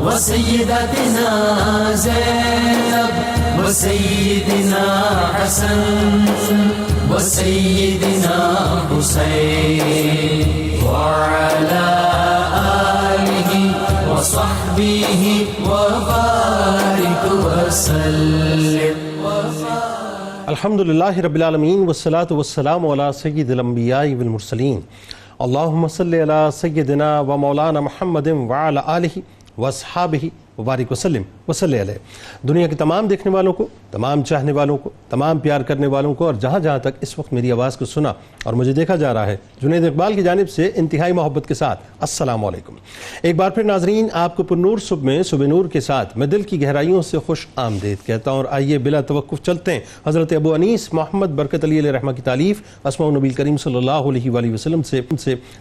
وسيدتنا زينب وسيدنا حسن وسيدنا حسين وعلى آله وصحبه وبارك وسلم. الحمدللہ رب العالمین والصلاة والسلام علی سید الانبیاء والمرسلین. اللہم صلی علی سیدنا و مولانا محمد وعلی آلہ واصحابہ وبارک وسلم وصلی علیہ. دنیا کے تمام دیکھنے والوں کو، تمام چاہنے والوں کو، تمام پیار کرنے والوں کو، اور جہاں جہاں تک اس وقت میری آواز کو سنا اور مجھے دیکھا جا رہا ہے، جنید اقبال کی جانب سے انتہائی محبت کے ساتھ السلام علیکم. ایک بار پھر ناظرین، آپ کو پرنور صبح میں صبح نور کے ساتھ میں دل کی گہرائیوں سے خوش آمدید کہتا ہوں. اور آئیے بلا توقف چلتے ہیں حضرت ابو انیس محمد برکت علی علیہ رحمہ کی تالیف اسماء النبی کریم صلی اللہ علیہ وآلہ وسلم سے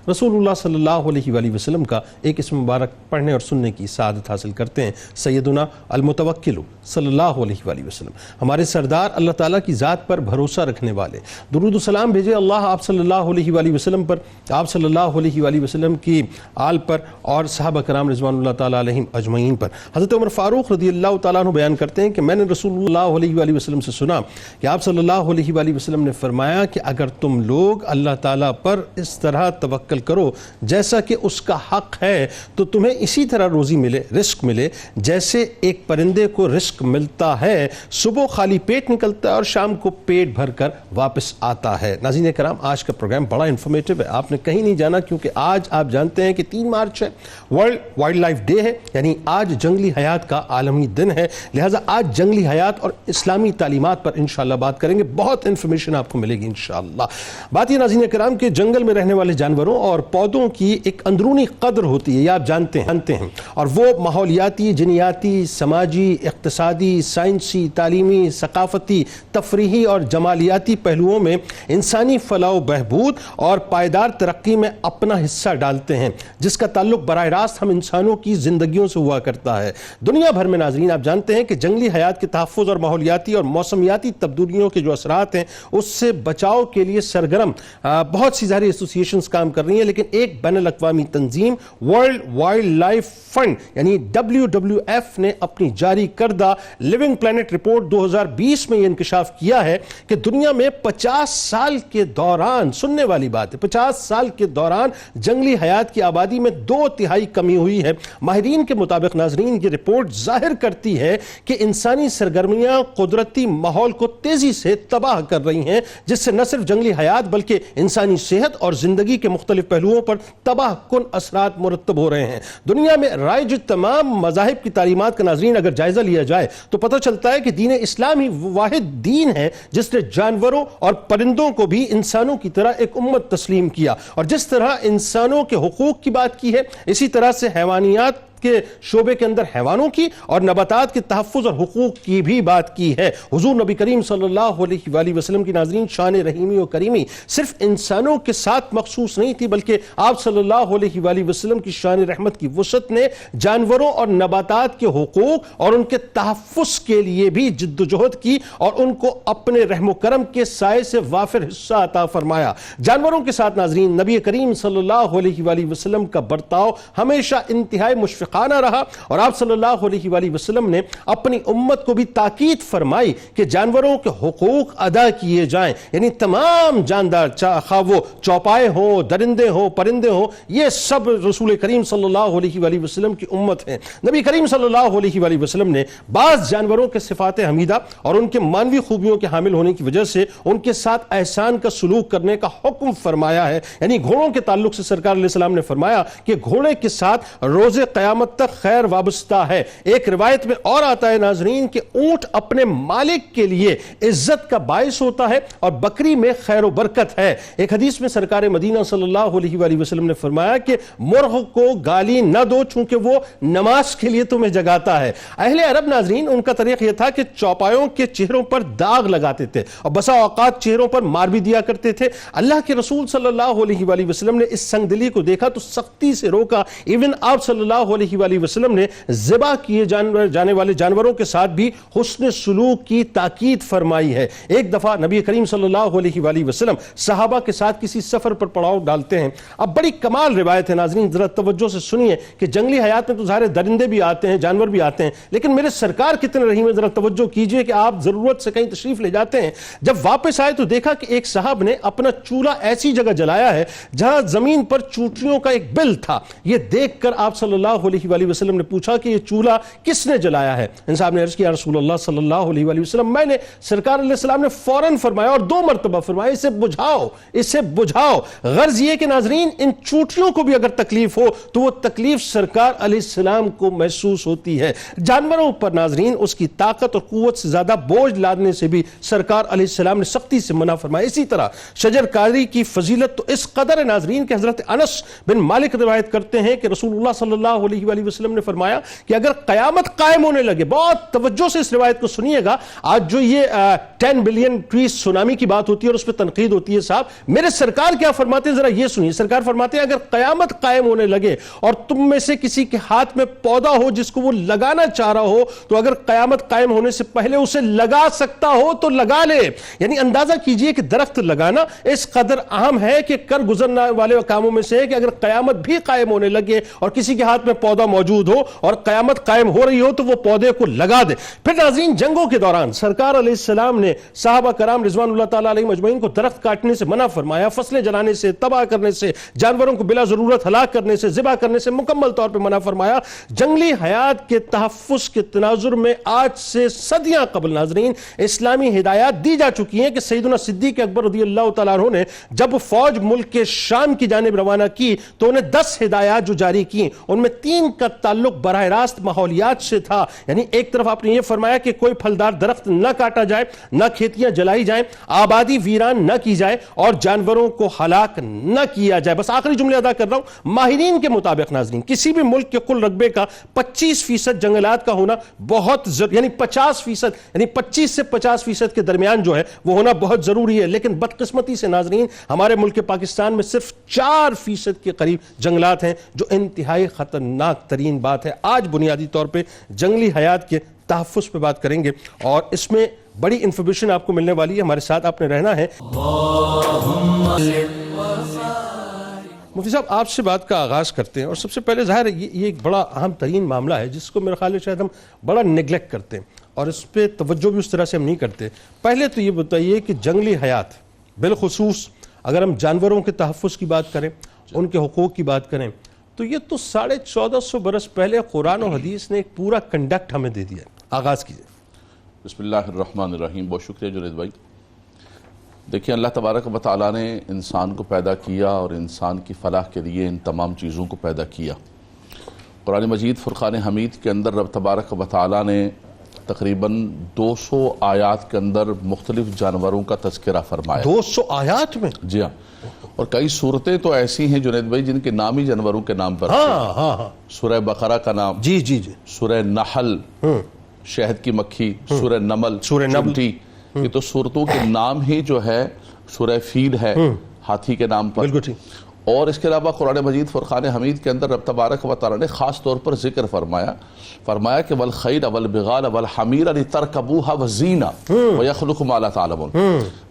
رسول اللہ صلی اللہ علیہ وآلہ وسلم کا ایک اسم مبارک پڑھنے اور سننے کی سعادت حاصل کرتے ہیں. سیدنا المتوکل صلی اللہ علیہ وآلہ وسلم، ہمارے سردار اللہ تعالیٰ کی ذات پر بھروسہ رکھنے والے، درود و سلام بھیجے اللہ آپ صلی اللہ علیہ وآلہ وسلم پر، آپ صلی اللہ علیہ وآلہ وسلم کی آل پر اور صحابہ کرام رضوان اللہ تعالیٰ علیہم اجمعین پر. حضرت عمر فاروق رضی اللہ تعالیٰ عنہ بیان کرتے ہیں کہ میں نے رسول اللہ علیہ وآلہ وسلم سے سنا کہ آپ صلی اللہ علیہ وآلہ وسلم نے فرمایا کہ اگر تم لوگ اللہ تعالیٰ پر اس طرح توکل کرو جیسا کہ اس کا حق ہے تو تمہیں اسی طرح روزی ملے، رزق ملے جیسے ایک پرندے کو رزق ملتا ہے، صبح خالی پیٹ نکلتا ہے اور شام کو پیٹ بھر کر واپس آتا ہے. ناظرین کرام، آج کا پروگرام بڑا انفارمیٹو ہے، آپ نے کہیں نہیں جانا، کیونکہ آج آپ جانتے ہیں کہ 3 مارچ ہے، ورلڈ وائلڈ لائف ڈے ہے، یعنی آج جنگلی حیات کا عالمی دن ہے. لہٰذا آج جنگلی حیات اور اسلامی تعلیمات پر انشاءاللہ بات کریں گے. بہت انفارمیشن آپ کو ملے گی انشاءاللہ. بات یہ ناظرین کرام کہ جنگل میں رہنے والے جانوروں اور پودوں کی ایک اندرونی قدر ہوتی ہے، یہ آپ جانتے ہیں، اور وہ ماحولیاتی، جنیاتی، سماجی، اقتصادی، سائنسی، تعلیمی، ثقافتی، تفریحی اور جمالیاتی پہلوؤں میں انسانی فلاح و بہبود اور پائیدار ترقی میں اپنا حصہ ڈالتے ہیں، جس کا تعلق براہ راست ہم انسانوں کی زندگیوں سے ہوا کرتا ہے. دنیا بھر میں ناظرین آپ جانتے ہیں کہ جنگلی حیات کے تحفظ اور ماحولیاتی اور موسمیاتی تبدیلیوں کے جو اثرات ہیں اس سے بچاؤ کے لیے سرگرم بہت سی ظاہری ایسوسیشنز کام کر رہی ہیں، لیکن ایک بین الاقوامی تنظیم ورلڈ وائلڈ لائف فنڈ یعنی WWF نے اپنی جاری کردہ لیونگ پلانٹ رپورٹ 2020 میں یہ انکشاف کیا ہے کہ دنیا میں 50 سال کے دوران، سننے والی بات ہے، 50 سال کے دوران جنگلی حیات کی آبادی میں 2/3 کمی ہوئی ہے. ماہرین کے مطابق ناظرین یہ رپورٹ ظاہر کرتی ہے کہ انسانی سرگرمیاں قدرتی ماحول کو تیزی سے تباہ کر رہی ہیں، جس سے نہ صرف جنگلی حیات بلکہ انسانی صحت اور زندگی کے مختلف پہلوؤں پر تباہ کن اثرات مرتب ہو رہے ہیں. دنیا میں رائج تمام مذاہب کی تعلیمات کا ناظرین اگر جائزہ لیا جائے تو پتہ چلتا ہے کہ دین اسلام ہی واحد دین ہے جس نے جانوروں اور پرندوں کو بھی انسانوں کی طرح ایک امت تسلیم کیا، اور جس طرح انسانوں کے حقوق کی بات کی ہے اسی طرح سے حیوانیات کے شعبے کے اندر حیوانوں کی اور نباتات کے تحفظ اور حقوق کی بھی بات کی ہے. حضور نبی کریم صلی اللہ علیہ وآلہ وسلم کی ناظرین شان رحیمی و کریمی صرف انسانوں کے ساتھ مخصوص نہیں تھی، بلکہ آپ صلی اللہ علیہ وآلہ وسلم کی شان رحمت کی وسعت نے جانوروں اور نباتات کے حقوق اور ان کے تحفظ کے لیے بھی جد و جہد کی اور ان کو اپنے رحم و کرم کے سائے سے وافر حصہ عطا فرمایا. جانوروں کے ساتھ ناظرین نبی کریم صلی اللہ علیہ وآلہ وسلم کا برتاؤ ہمیشہ انتہائی مشفق خانہ رہا، اور آپ صلی اللہ علیہ وآلہ وسلم نے اپنی امت کو بھی تاکید فرمائی کہ جانوروں کے حقوق ادا کیے جائیں، یعنی تمام جاندار، خواہ وہ چوپائے ہوں، درندے ہوں، پرندے ہوں، یہ سب رسول کریم صلی اللہ علیہ وآلہ وسلم کی امت ہیں. نبی کریم صلی اللہ علیہ وآلہ وسلم نے بعض جانوروں کے صفات حمیدہ اور ان کے مانوی خوبیوں کے حامل ہونے کی وجہ سے ان کے ساتھ احسان کا سلوک کرنے کا حکم فرمایا ہے. یعنی گھوڑوں کے تعلق سے سرکار علیہ السلام نے فرمایا کہ گھوڑے کے ساتھ روز قیامت تک خیر وابستہ ہے. ایک روایت میں اور آتا ہے ناظرین کہ اونٹ اپنے مالک کے لیے عزت کا باعث ہوتا ہے اور بکری میں خیر و برکت ہے. ایک حدیث میں سرکار مدینہ صلی اللہ علیہ وآلہ وسلم نے فرمایا کہ مرغ کو گالی نہ دو چونکہ وہ نماز کے لیے تمہیں جگاتا ہے. اہل عرب ناظرین ان کا طریق یہ تھا کہ چوپایوں کے چہروں پر داغ لگاتے تھے اور بسا اوقات چہروں پر مار بھی دیا کرتے تھے. اللہ کے رسول صلی اللہ علیہ وآلہ وسلم نے اس سنگ دلی کو دیکھا تو سختی سے روکا. ایون آپ صلی اللہ علیہ علیہ وآلہ وسلم نے ذبح کیے جانے والے جانوروں کے ساتھ بھی حسن سلوک کی تاکید فرمائی ہے۔ ایک دفعہ نبی کریم صلی اللہ علیہ وآلہ وسلم صحابہ کے ساتھ کسی سفر پر پڑاؤ ڈالتے ہیں۔ اب بڑی کمال روایت ہے ناظرین، ذرا توجہ سے سنیے کہ جنگلی حیات میں تو ظاہر درندے بھی آتے ہیں، جانور بھی آتے ہیں، لیکن میرے سرکار کتنے رحیم ہیں، ذرا توجہ کیجئے کہ آپ ضرورت سے کہیں تشریف لے جاتے ہیں، جب واپس آئے تو دیکھا کہ ایک صاحب نے اپنا چولہا ایسی جگہ جلایا ہے جہاں زمین پر چونٹیوں کا ایک بل تھا۔ یہ دیکھ کر آپ صلی اللہ علیہ وآلہ وسلم نے پوچھا کہ یہ چولہا کس نے جلایا ہے؟ ان صاحب نے عرض کیا رسول اللہ صلی اللہ علیہ وآلہ وسلم میں نے۔ سرکار علیہ السلام نے فوراً فرمایا اور 2 مرتبہ فرمایا اسے بجھاؤ، اسے بجھاؤ۔ غرض یہ کہ ناظرین ان چونٹیوں کو بھی اگر تکلیف ہو تو وہ تکلیف سرکار علیہ السلام کو محسوس ہوتی ہے۔ جانوروں پر ناظرین اس کی طاقت اور قوت سے زیادہ بوجھ لادنے سے بھی سرکار علیہ السلام نے سختی سے منع فرمایا۔ اسی طرح شجر کاری کی فضیلت تو اس قدر ہے ناظرین کہ حضرت انس بن مالک روایت کرتے ہیں کہ رسول اللہ صلی اللہ علیہ وآلہ وسلم نے فرمایا کہ اگر قیامت قائم ہونے لگے، بہت توجہ سے اس روایت کو سنیے گا، آج جو یہ 10 بلین ٹریز سونامی کی بات ہوتی ہے اور اس پہ تنقید ہوتی ہے، صاحب میرے سرکار کیا فرماتے ہیں ذرا یہ سنیے۔ سرکار فرماتے ہیں اگر قیامت قائم ہونے لگے اور تم میں سے کسی کے ہاتھ میں پودا ہو جس کو وہ لگانا چاہ رہا ہو تو اگر قیامت قائم ہونے سے پہلے اسے لگا سکتا ہو تو لگا لے۔ یعنی اندازہ کیجئے کہ درخت لگانا اس قدر اہم ہے کہ کر گزرنے والے کاموں میں سے ہے کہ اگر قیامت بھی قائم ہونے لگے اور کسی کے ہاتھ میں پودا موجود ہو اور قیامت قائم ہو رہی ہو تو وہ پودے کو لگا دے۔ پھر ناظرین جنگوں کے دوران سرکار علیہ السلام نے صحابہ کرام رضوان اللہ تعالیٰ علیہ مجمعین کو درخت کاٹنے سے منع فرمایا، فصلیں جلانے سے، تباہ کرنے سے، جانوروں کو بلا ضرورت ہلاک کرنے سے، ذبح کرنے سے مکمل طور پہ منع فرمایا۔ جنگلی حیات کے تحفظ کے تناظر میں آج سے صدیاں قبل ناظرین اسلامی ہدایات دی جا چکی ہیں کہ سیدنا صدیق اکبر رضی اللہ تعالیٰ عنہ نے جب فوج ملک کے شام کی جانب روانہ کی تو انہیں 10 ہدایات جو جاری کی ان میں 3 کا تعلق براہ راست ماحولیات سے تھا۔ یعنی ایک طرف آپ نے یہ فرمایا کہ کوئی پھلدار درخت نہ کاٹا جائے، نہ کھیتیاں جلائی جائیں، آبادی ویران نہ کی جائے اور جانوروں کو ہلاک نہ کیا جائے۔ بس آخری جملے ادا کر رہا ہوں، ماہرین کے مطابق ناظرین کسی بھی ملک کے کل رقبے کا 25% جنگلات کا ہونا بہت یعنی 50% یعنی 25 سے 50% کے درمیان جو ہے وہ ہونا بہت ضروری ہے، لیکن بدقسمتی سے ناظرین ہمارے ملک پاکستان میں صرف 4% کے قریب جنگلات ہیں، جو انتہائی خطرناک ترین بات ہے۔ آج بنیادی طور پہ جنگلی حیات کے تحفظ پہ بات کریں گے اور اس میں بڑی انفارمیشن آپ کو ملنے والی ہے، ہمارے ساتھ آپ نے رہنا ہے۔ مفتی صاحب آپ سے بات کا آغاز کرتے ہیں اور سب سے پہلے ظاہر ہے یہ ایک بڑا اہم ترین معاملہ ہے جس کو میرے خیال ہے شاید ہم بڑا نیگلیکٹ کرتے ہیں اور اس پہ توجہ بھی اس طرح سے ہم نہیں کرتے۔ پہلے تو یہ بتائیے کہ جنگلی حیات بالخصوص اگر ہم جانوروں کے تحفظ کی بات کریں، ان کے حقوق کی بات کریں، تو یہ تو 1450 برس پہلے قرآن و حدیث نے ایک پورا کنڈکٹ ہمیں دے دیا ہے۔ آغاز کیجئے۔ بسم اللہ الرحمن الرحیم۔ بہت شکریہ جنید بھائی۔ دیکھیں اللہ تبارک و تعالیٰ نے انسان کو پیدا کیا اور انسان کی فلاح کے لیے ان تمام چیزوں کو پیدا کیا۔ قرآن مجید فرقان حمید کے اندر رب تبارک و تعالیٰ نے تقریباً 200 آیات کے اندر مختلف جانوروں کا تذکرہ فرمایا۔ 200 آیات میں؟ جی ہاں، اور کئی صورتیں تو ایسی ہیں جنید بھائی جن کے نام ہی جانوروں کے نام پر سورہ بقرہ کا نام، جی جی جی، سورہ نحل شہد کی مکھی، سورہ نمل چونٹی، یہ تو صورتوں کے نام ہی جو ہے، سورہ فیل ہے ہاتھی کے نام پر۔ بالکل ٹھیک۔ اور اس کے علاوہ قرآن مجید فرقان حمید کے اندر رب تبارک و تعالیٰ نے خاص طور پر ذکر فرمایا کہ والخیل والبغال والحمیر لترکبوها وزینہ ویخلق ما لا تعلمون،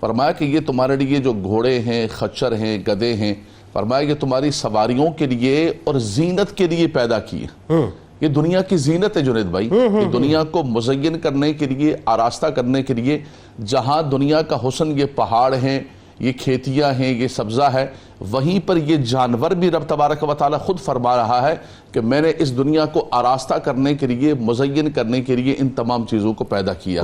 فرمایا کہ یہ تمہارے لیے جو گھوڑے ہیں، خچر ہیں، گدے ہیں، فرمایا یہ تمہاری سواریوں کے لیے اور زینت کے لیے پیدا کیے۔ یہ دنیا کی زینت ہے جنید بھائی، یہ دنیا کو مزین کرنے کے لیے، آراستہ کرنے کے لیے، جہاں دنیا کا حسن یہ پہاڑ ہیں، یہ کھیتیاں ہیں، یہ سبزہ ہے، وہیں پر یہ جانور بھی رب تبارک و تعالیٰ خود فرما رہا ہے کہ میں نے اس دنیا کو آراستہ کرنے کے لیے، مزین کرنے کے لیے ان تمام چیزوں کو پیدا کیا۔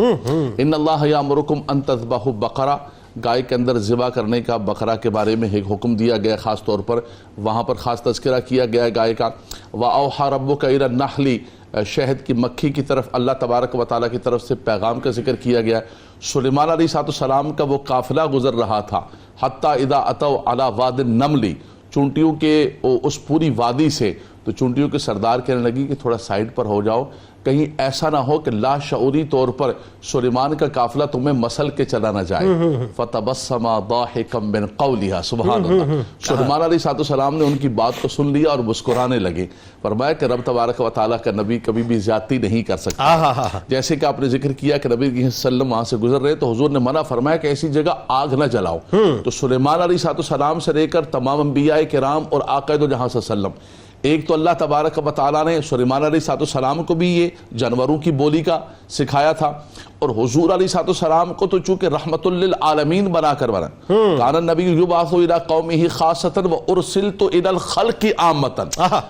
ان اللہ یامرکم ان تذبحوا بقرہ، گائے کے اندر ذبح کرنے کا، بقرہ کے بارے میں ایک حکم دیا گیا، خاص طور پر وہاں پر خاص تذکرہ کیا گیا گائے کا۔ وَأَوْحَى رَبُّكَ إِلَى النَّحْلِ، شہد کی مکھی کی طرف اللہ تبارک و تعالیٰ کی طرف سے پیغام کا ذکر کیا گیا۔ سلیمان علیہ السلام کا وہ قافلہ گزر رہا تھا، حتیٰ اذا اتوا علی واد النمل، چونٹیوں کے اس پوری وادی سے، تو چونٹیوں کے سردار کہنے لگی کہ تھوڑا سائیڈ پر ہو جاؤ، کہیں ایسا نہ ہو کہ لاشعوری طور پر سلیمان کا قافلہ تمہیں مسل کے چلا نہ جائے. فَتَبَسَّمَ ضَاحِكًا مِّن قَوْلِهَا سبحان اللہ. سلیمان علیہ السلام نے ان کی بات کو سن لیا اور مسکرانے لگے. فرمایا کہ رب تبارک و تعالیٰ کا نبی کبھی بھی زیادتی نہیں کر سکتا. جیسے کہ آپ نے ذکر کیا کہ نبی صلی اللہ علیہ وسلم وہاں سے گزر رہے تو حضور نے منع فرمایا کہ ایسی جگہ آگ نہ جلاؤ. تو سلیمان علیہ السلام سے لے کر تمام انبیاء کرام اور آقا دو جہاں صلی اللہ علیہ وسلم، ایک تو اللہ تبارک و تعالیٰ نے سلیمان علیہ السلام کو بھی یہ جانوروں کی بولی کا سکھایا تھا، اور حضور علیہ السلام کو تو چونکہ رحمت للعالمین بنا کر بنا. کان النبی یبعث الی قومہ خاصۃ وارسلت الی الخلق عامۃ.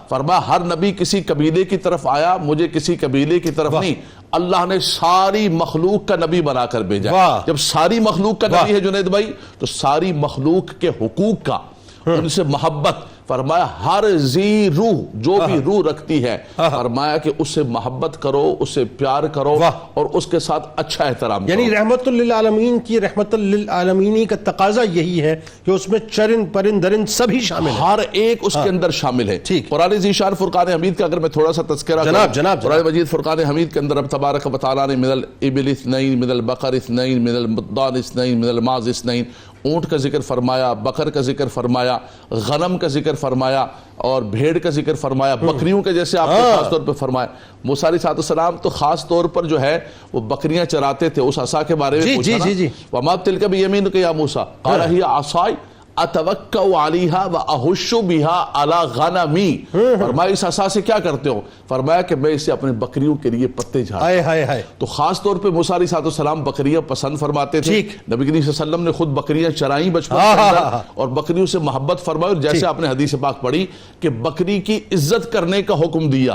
فرمایا ہر نبی کسی قبیلے کی طرف آیا، مجھے کسی قبیلے کی طرف نہیں، اللہ نے ساری مخلوق کا نبی بنا کر بھیجا. جب ساری مخلوق کا نبی ہے جنید بھائی تو ساری مخلوق کے حقوق کا، ان سے محبت. فرمایا ہر ذی روح، جو بھی روح رکھتی ہے، فرمایا کہ اس سے محبت کرو، اس سے پیار کرو اور اس کے ساتھ اچھا احترام کرو. یعنی رحمت للعالمین کی رحمت للعالمینی کا تقاضا یہی ہے کہ اس میں چرند پرند درند سبھی شامل ہیں، ہر ایک اس کے اندر شامل ہے. قرآن ذیشان فرقان حمید کا اگر میں تھوڑا سا تذکرہ کروں، قرآن مجید فرقان حمید کے اندر رب تبارک و تعالیٰ نے من الابل اثنین، من البقر اثنین، من الضان اثنین، من الماعز اثنین، اونٹ کا ذکر فرمایا، بقر کا ذکر فرمایا، غنم کا ذکر فرمایا اور بھیڑ کا ذکر فرمایا، بکریوں کے جیسے آپ نے خاص طور پر فرمایا. موسیٰ علیہ السلام تو خاص طور پر جو ہے وہ بکریاں چراتے تھے. اس عصا کے بارے میں پوچھا نا، وَمَا تِلْكَ بِيَمِينِكَ يَا مُوسَىٰ قَالَ هِيَ عَصَايَ اتوکل علیہا واحش بہا علی غنمی. فرمایا اس عصا سے کیا کرتے ہو؟ فرمایا کہ میں اسے اپنے بکریوں کے لیے پتے جھاڑتا ہوں. تو خاص طور پہ موسیٰ علیہ السلام بکریاں پسند فرماتے تھے. نبی کریم صلی اللہ علیہ وسلم نے خود بکریاں چرائیں بچپن کے اندر اور بکریوں سے محبت فرمائی. اور جیسے آپ نے حدیث پاک پڑھی کہ بکری کی عزت کرنے کا حکم دیا،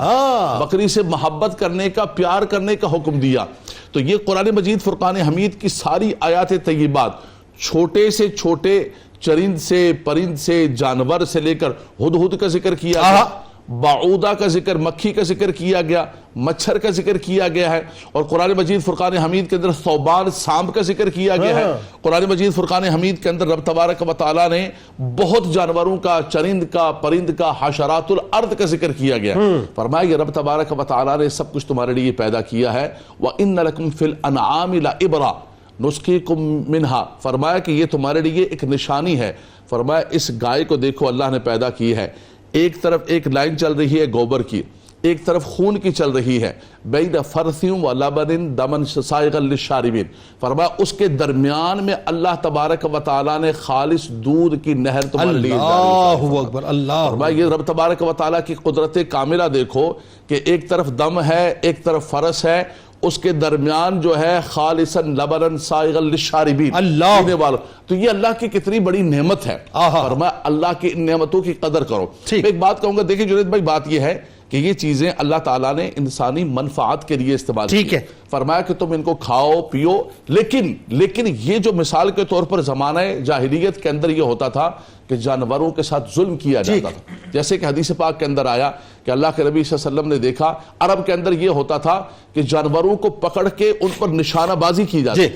بکری سے محبت کرنے کا، پیار کرنے کا حکم دیا. تو یہ قرآن مجید فرقان حمید کی ساری آیات طیبات، چھوٹے سے چھوٹے چرند سے، پرند سے، جانور سے لے کر ہدہد کا ذکر کیا گیا، بعودہ کا ذکر، مکھی کا ذکر کیا گیا، مچھر کا ذکر کیا گیا ہے. اور قرآن مجید فرقان حمید کے اندر ثعبان، سانپ کا ذکر کیا گیا ہے. قرآن مجید فرقان حمید کے اندر رب تبارک و تعالیٰ نے بہت جانوروں کا، چرند کا، پرند کا، حشرات الارض کا ذکر کیا گیا. فرمایا کہ رب تبارک و تعالیٰ نے سب کچھ تمہارے لیے پیدا کیا ہے. وَإِنَّ لَكُمْ فِي الْأَنْعَامِ لَعِبْرَةً نسقیکم منہا. فرمایا کہ یہ تمہارے لیے ایک نشانی ہے. فرمایا اس گائے کو دیکھو اللہ نے پیدا کی ہے، ایک طرف ایک لائن چل رہی ہے گوبر کی، ایک طرف خون کی چل رہی ہے، بین فرثیوں و لبن دمن سائغا للشاربین. فرمایا اس کے درمیان میں اللہ تبارک و تعالیٰ نے خالص دودھ کی نہر تمہارے لیے جاری فرمایا. فرمایا یہ رب تبارک و تعالیٰ کی قدرت کاملہ دیکھو کہ ایک طرف دم ہے، ایک طرف فرث ہے، اس کے درمیان جو ہے خالصاً لبناً سائغا للشاربین، پینے والوں. تو یہ اللہ کی کتنی بڑی نعمت ہے. فرمایا اللہ کی نعمتوں کی قدر کرو. میں ایک بات کہوں گا، دیکھیں جنید بھائی، بات یہ ہے کہ یہ چیزیں اللہ تعالیٰ نے انسانی منفعات کے لیے استعمال کی. فرمایا کہ تم ان کو کھاؤ پیو، لیکن یہ جو مثال کے طور پر زمانہ جاہلیت کے اندر یہ ہوتا تھا کہ جانوروں کے ساتھ ظلم کیا جاتا تھا. جیسے کہ حدیث پاک کے اندر آیا کہ اللہ کے نبی صلی اللہ علیہ وسلم نے دیکھا عرب کے اندر یہ ہوتا تھا کہ جانوروں کو پکڑ کے ان پر نشانہ بازی کی جاتی،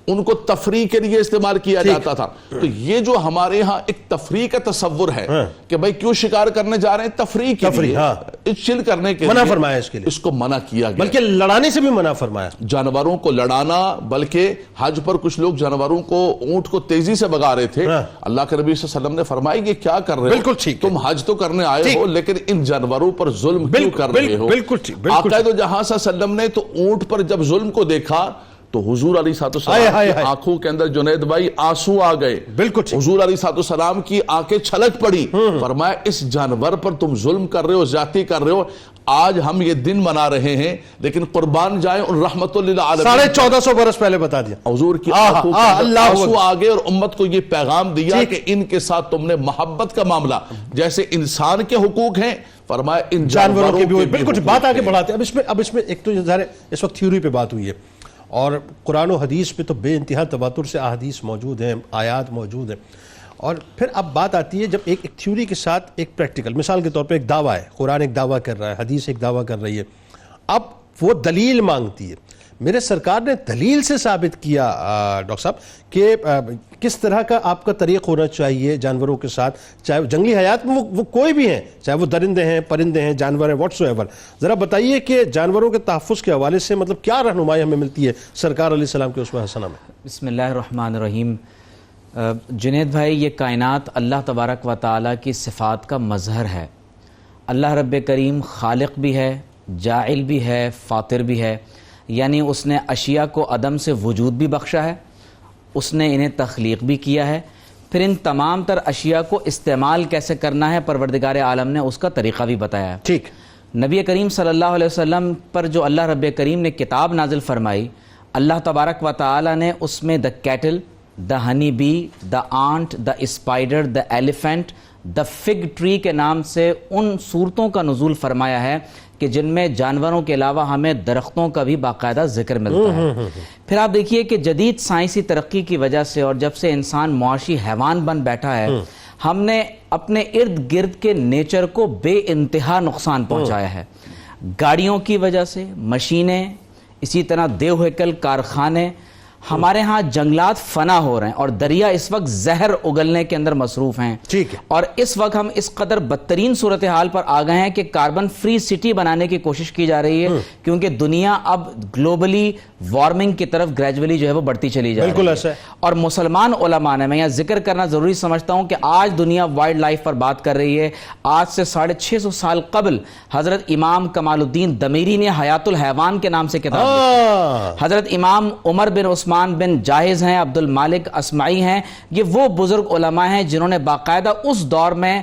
ان کو تفریح کے لیے استعمال کیا جاتا تھا. تو یہ جو ہمارے ہاں ایک تفریح کا تصور ہے کہ بھائی کیوں شکار کرنے جا رہے ہیں، تفریح کے لیے، چل کرنے کے لیے منع فرمایا. اس کے لیے اس کو منع کیا گیا، بلکہ لڑانے سے بھی منع فرمایا. جانوروں کو لڑانا، بلکہ حج پر کچھ لوگ جانوروں کو، اونٹ کو تیزی سے بھگا رہے تھے. اللہ کے نبی صلی اللہ علیہ وسلم نے فرمایا یہ کیا کر رہے ہو؟ تم حج تو کرنے آئے ہو لیکن ان جانوروں پر ظلم کیوں کر رہے ہو؟ آقا دو جہاں صلی اللہ علیہ وسلم نے تو اونٹ پر جب ظلم کو دیکھا تو حضور علیہ السلام کی آنکھوں کے اندر جنید بھائی آنسو آ گئے. حضور علیہ السلام کی آنکھیں چھلک پڑی. فرمایا اس جانور پر تم ظلم کر رہے ہو، زیادتی کر رہے ہو. آج ہم یہ دن منا رہے ہیں لیکن قربان جائیں ان رحمت للعالمین 1450 برس پہلے بتا دیا. حضور کی آنکھوں کے اندر آنسو آ گئے اور امت کو یہ پیغام دیا کہ ان کے ساتھ تم نے محبت کا معاملہ، جیسے انسان کے حقوق ہیں، فرمایا ان جانوروں کے بھی. بالکل بات آگے بڑھاتے ہیں. اب اس میں ایک تو ظاہر اس وقت تھیوری پہ بات ہوئی ہے اور قرآن و حدیث پہ تو بے انتہا تواتر سے احادیث موجود ہیں، آیات موجود ہیں. اور پھر اب بات آتی ہے جب ایک تھیوری کے ساتھ ایک پریکٹیکل، مثال کے طور پہ ایک دعویٰ ہے، قرآن ایک دعویٰ کر رہا ہے، حدیث ایک دعویٰ کر رہی ہے. اب وہ دلیل مانگتی ہے. میرے سرکار نے دلیل سے ثابت کیا ڈاکٹر صاحب کہ کس طرح کا آپ کا طریق ہونا چاہیے جانوروں کے ساتھ، چاہے جنگلی حیات میں وہ کوئی بھی ہیں، چاہے وہ درندے ہیں، پرندے ہیں، جانور ہیں، واٹس ایور. ذرا بتائیے کہ جانوروں کے تحفظ کے حوالے سے مطلب کیا رہنمائی ہمیں ملتی ہے سرکار علیہ السلام کے اسوہ حسنہ میں؟ بسم اللہ الرحمن الرحیم. جنید بھائی، یہ کائنات اللہ تبارک و تعالیٰ کی صفات کا مظہر ہے. اللہ رب کریم خالق بھی ہے، جاعل بھی ہے، فاطر بھی ہے. یعنی اس نے اشیاء کو عدم سے وجود بھی بخشا ہے، اس نے انہیں تخلیق بھی کیا ہے، پھر ان تمام تر اشیاء کو استعمال کیسے کرنا ہے پروردگار عالم نے اس کا طریقہ بھی بتایا ہے. ٹھیک. نبی کریم صلی اللہ علیہ وسلم پر جو اللہ رب کریم نے کتاب نازل فرمائی، اللہ تبارک و تعالی نے اس میں the cattle, the honey bee, the ant, the spider, the elephant, the fig tree کے نام سے ان صورتوں کا نزول فرمایا ہے کہ جن میں جانوروں کے علاوہ ہمیں درختوں کا بھی باقاعدہ ذکر ملتا ہے. پھر آپ دیکھیے کہ جدید سائنسی ترقی کی وجہ سے اور جب سے انسان معاشی حیوان بن بیٹھا ہے، ہم نے اپنے ارد گرد کے نیچر کو بے انتہا نقصان پہنچایا ہے. گاڑیوں کی وجہ سے، مشینیں، اسی طرح دیو ہیکل کارخانے، ہمارے ہاں جنگلات فنا ہو رہے ہیں اور دریا اس وقت زہر اگلنے کے اندر مصروف ہیں. ٹھیک ہے. اور اس وقت ہم اس قدر بدترین صورتحال پر آ گئے ہیں کہ کاربن فری سٹی بنانے کی کوشش کی جا رہی ہے، کیونکہ دنیا اب گلوبلی وارمنگ کی طرف گریجولی جو ہے وہ بڑھتی چلی جا رہی ہے. بالکل ایسا ہے. اور مسلمان علماء نے، میں یہاں ذکر کرنا ضروری سمجھتا ہوں کہ آج دنیا وائلڈ لائف پر بات کر رہی ہے. آج سے 650 سال قبل حضرت امام کمال الدین دمیری نے حیات الحیوان کے نام سے کتاب لکھی. حضرت امام عمر بن عثمان بن جاہز ہیں، عبد المالک اصمعی ہیں، یہ وہ بزرگ علماء ہیں جنہوں نے باقاعدہ اس دور میں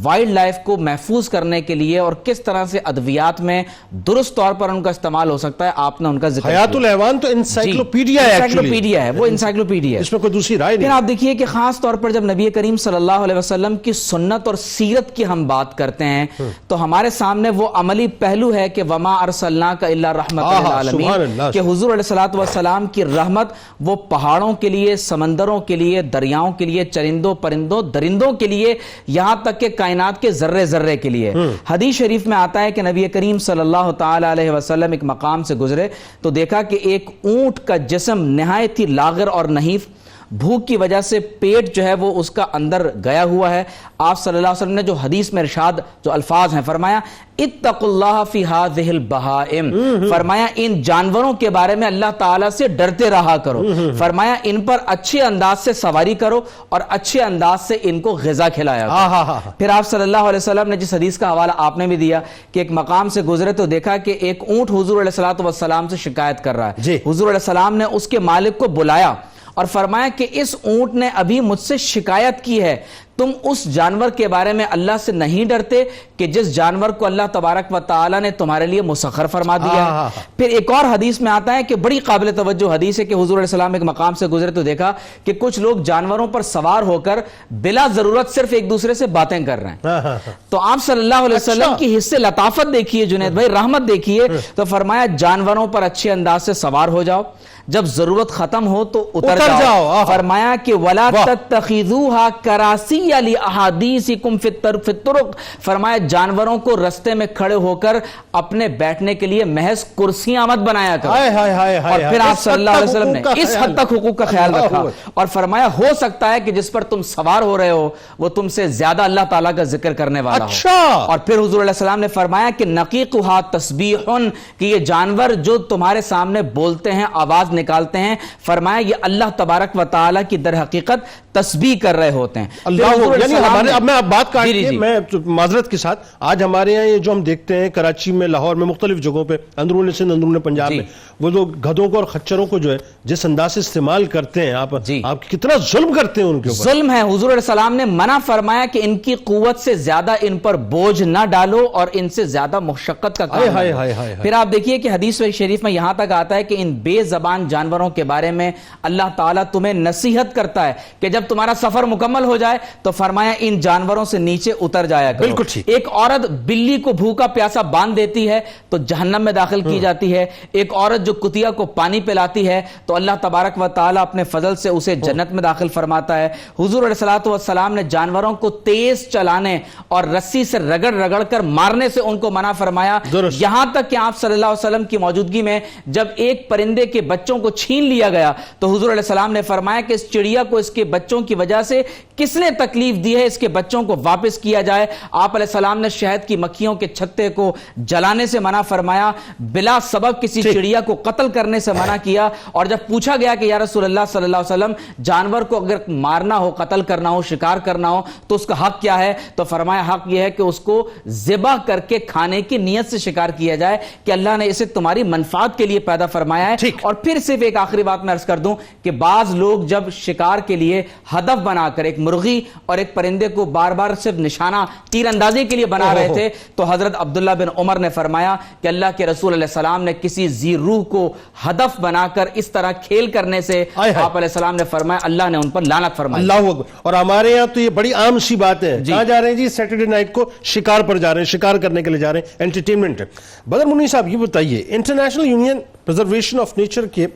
وائلڈ لائف کو محفوظ کرنے کے لیے اور کس طرح سے ادویات میں درست طور پر ان کا استعمال ہو سکتا ہے، آپ نے ان کا ذکر کیا. حیات الحیوان تو انسائکلوپیڈیا ہے، انسائکلوپیڈیا ہے، وہ انسائکلوپیڈیا ہے، اس میں کوئی دوسری رائے نہیں. پھر آپ دیکھیے کہ خاص طور پر جب نبی کریم صلی اللہ علیہ وسلم کی سنت اور سیرت کی ہم بات کرتے ہیں تو ہمارے سامنے وہ عملی پہلو ہے کہ وما ارسلناک الا رحمۃ للعالمین، کہ حضور علیہ الصلوۃ والسلام کی رحمت وہ پہاڑوں کے لیے، سمندروں کے لیے، دریاؤں کے لیے، چرندوں پرندوں درندوں کے لیے، یہاں تک کہ کائنات کے ذرے ذرے کے لیے. حدیث شریف میں آتا ہے کہ نبی کریم صلی اللہ تعالی علیہ وسلم ایک مقام سے گزرے تو دیکھا کہ ایک اونٹ کا جسم نہایت ہی لاغر اور نحیف، بھوک کی وجہ سے پیٹ جو ہے وہ اس کا اندر گیا ہوا ہے. آپ صلی اللہ علیہ وسلم نے جو حدیث میں ارشاد جو الفاظ ہیں فرمایا اتقوا اللہ فی ہذہ البہائم، فرمایا ان جانوروں کے بارے میں اللہ تعالیٰ سے ڈرتے رہا کرو، فرمایا ان پر اچھے انداز سے سواری کرو اور اچھے انداز سے ان کو غذا کھلایا کرو. پھر آپ صلی اللہ علیہ وسلم نے جس حدیث کا حوالہ آپ نے بھی دیا کہ ایک مقام سے گزرے تو دیکھا کہ ایک اونٹ حضور علیہ الصلوۃ والسلام سے شکایت کر رہا ہے. حضور علیہ السلام نے اس کے مالک کو بلایا اور فرمایا کہ اس اونٹ نے ابھی مجھ سے شکایت کی ہے، تم اس جانور کے بارے میں اللہ سے نہیں ڈرتے کہ جس جانور کو اللہ تبارک و تعالی نے تمہارے لیے مسخر فرما دیا ہے. پھر ایک اور حدیث میں آتا ہے کہ بڑی قابل توجہ حدیث ہے کہ حضور علیہ السلام ایک مقام سے گزرے تو دیکھا کہ کچھ لوگ جانوروں پر سوار ہو کر بلا ضرورت صرف ایک دوسرے سے باتیں کر رہے ہیں. تو آپ صلی اللہ علیہ وسلم کی حصے لطافت دیکھیے جنید بھائی، رحمت دیکھیے. تو فرمایا جانوروں پر اچھے انداز سے سوار ہو جاؤ، جب ضرورت ختم ہو تو اتر جاؤ. فرمایا کہ وَلَا تَتَّخِذُوهَا كَرَاسِيَّ لِأَحَادِيثِكُمْ فِي الطُّرُقِ، فرمایا جانوروں کو رستے میں کھڑے ہو کر اپنے بیٹھنے کے لیے محض کرسیاں مت بنایا کرو. اور پھر آپ صلی اللہ علیہ وسلم نے اس حد تک حقوق کا خیال رکھا اور فرمایا ہو سکتا ہے کہ جس پر تم سوار ہو رہے ہو وہ تم سے زیادہ اللہ تعالیٰ کا ذکر کرنے والا ہو. اور پھر حضور علیہ السلام نے فرمایا کہ نَقِيقُهَا تَسْبِيحٌ، کہ یہ جانور جو تمہارے سامنے بولتے ہیں، آواز نکالتے ہیں، فرمایا یہ اللہ تبارک و تعالیٰ کی در حقیقت تسبیح کر رہے ہوتے ہیں. یعنی ہمارے اب میں اب بات کاٹ کے میں معذرت کے ساتھ آج ہمارے یہاں یہ جو ہم دیکھتے ہیں کراچی میں، لاہور میں، مختلف جگہوں پہ، اندرون سندھ، اندرون پنجاب میں، وہ لوگ گدھوں کو اور خچروں کو جو ہے جس انداز سے استعمال کرتے ہیں، آپ کتنا ظلم کرتے ہیں ان کے اوپر. ظلم ہے. حضور علیہ السلام نے منع فرمایا کہ ان کی قوت سے زیادہ ان پر بوجھ نہ ڈالو اور ان سے زیادہ مشقت کا کام نہ کرو. پھر آپ دیکھیے کہ حدیث شریف میں یہاں تک آتا ہے کہ ان بے زبان جانوروں کے بارے میں اللہ تعالیٰ تمہیں نصیحت کرتا ہے کہ جب تمہارا سفر مکمل ہو جائے تو تو فرمایا ان جانوروں سے نیچے اتر جایا کرو. بالکل ٹھیک. ایک عورت بلی کو بھوکا پیاسا باندھ دیتی ہے تو جہنم میں داخل کی جاتی ہے. ایک عورت جو کتیا کو پانی پلاتی ہے تو اللہ تبارک و تعالیٰ اپنے فضل سے اسے جنت میں داخل فرماتا ہے. حضور علیہ الصلوۃ والسلام نے جانوروں کو تیز چلانے اور رسی سے رگڑ رگڑ کر مارنے سے ان کو منع فرمایا. یہاں تک کہ آپ صلی اللہ علیہ وسلم کی موجودگی میں جب ایک پرندے کے بچوں کو چھین لیا گیا تو حضور علیہ السلام نے فرمایا کہ اس چڑیا کو اس کے بچوں کی وجہ سے کس نے تکلیف دی ہے, اس کے بچوں کو واپس کیا جائے. آپ علیہ السلام نے شہد کی مکھیوں کے چھتے کو جلانے سے منع فرمایا, بلا سبب کسی چڑیا کو قتل کرنے سے منع کیا. اور جب پوچھا گیا کہ یا رسول اللہ صلی اللہ علیہ وسلم جانور کو اگر مارنا ہو, قتل کرنا ہو, شکار کرنا ہو تو اس کا حق کیا ہے, تو فرمایا حق یہ ہے کہ اس کو ذبح کر کے کھانے کی نیت سے شکار کیا جائے کہ اللہ نے اسے تمہاری منفعت کے لیے پیدا فرمایا ہے. اور پھر صرف ایک آخری بات میں عرض کر دوں کہ بعض لوگ جب شکار کے لیے ہدف بنا کر ایک مرغی اور ایک پرندے کو بار بار صرف نشانہ تیر اندازی کے لیے بنا رہے تھے تو حضرت عبداللہ بن عمر نے فرمایا کہ اللہ کے رسول علیہ السلام نے کسی ذی روح کو ہدف بنا کر اس طرح کھیل کرنے سے آپ علیہ السلام نے فرمایا اللہ نے ان پر لعنت فرمائی. اللہ اکبر. اور ہمارے یہاں تو یہ بڑی عام سی بات ہے, کہاں جا رہے ہیں جی, سیٹرڈے نائٹ کو شکار پر جا رہے ہیں, شکار کرنے کے لیے جا رہے ہیں, انٹرٹینمنٹ ہے. بدر منی صاحب یہ بتائیے, international union preservation of nature کے